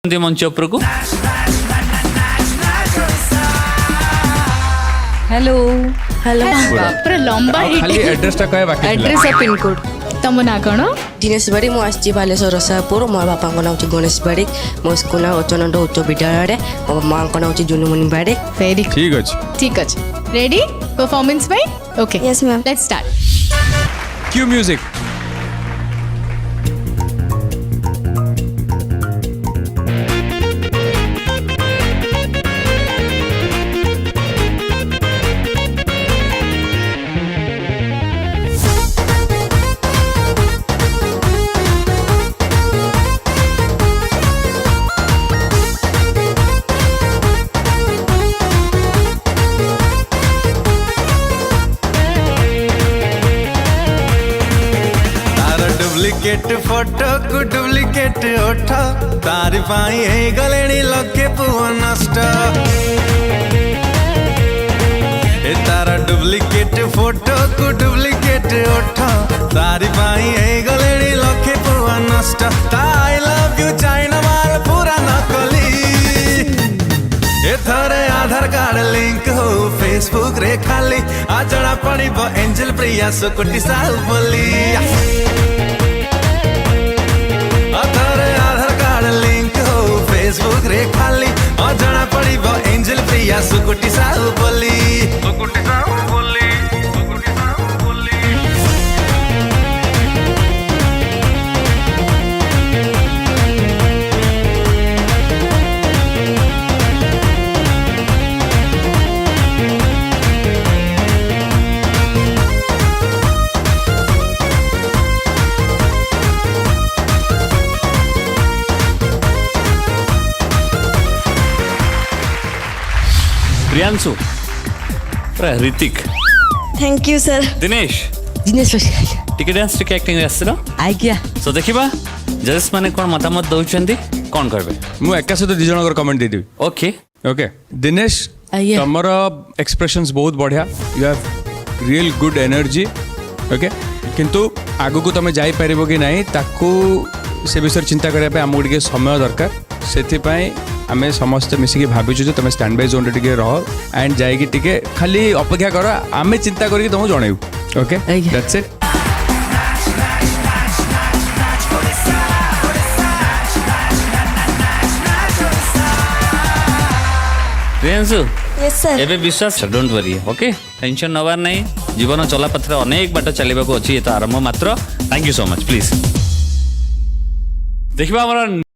मंच उपर को हेलो हेलो पूरा लंबा खाली एड्रेस टा कहे बाकी एड्रेस और पिन कोड तम ना कौन दिनेश बाड़ी मु आसी बालेश्वर रसापुर मो बापा को नाम गणेश बाड़ी मो स्कूल ना अचनंद उच्च विद्यालय मो माँ को नाम जुनुमुनि बाड़ी वेरी ठीक अछि ठीक अच्छे रेडी परफॉर्मेंस में okay yes ma'am let's start Q music duplicate photo को डुप्लिकेट ओठ तारी पाई हे गलेनी लके पुआ नष्ट ए तारा डुप्लिकेट फोटो को डुप्लिकेट ओठ तारी पाई हे गलेनी लके पुआ नष्ट आई लव यू चाइना माल पूरा नकली ए थरे आधार कार्ड लिंक हो फेसबुक रे खाली आ जड़ा पड़ी एंजल प्रिया सुकुटी साहु बोली फेसबुक रे खाली अजଣା पड़िब एंजल प्रिया सुकुटी साहु बोली सुकुटी साहु बोली सुकुटी साहु बोली Priyanshu Hrithik thank you sir Dinesh Dinesh टिके डांस टिके एक्टिंग आसरा आज्ञा सो देखिबा जजेस माने कोन मतामत दउचंदी कोन करबे मु एका सहित दि जनकर कमेंट दे देबी ओके ओके दिनेश आइए। तमर एक्सप्रेशंस बहुत बढ़िया you have real good energy okay किंतु आगु को तमे जाई परिबो कि नाही ताकू से विषय चिंता करिया पे हमको टिके समय दरकार सेथिपाई आमे समस्त मिसिकी भाबिछु जे तमे स्टैंड बाय जोन रे टिके रह एंड जाईकी टिके खाली अपेक्षा कर आमे चिंता करिक तुमको जणाइबू ओके आइए। That's it Priyanshu yes sir एबे विश्वास don't worry okay tension noir नहीं जीवन चला पथरे अनेक बाट चलबा को अछि ये तो आरंभ मात्र thank you so much please देखिबा हमरा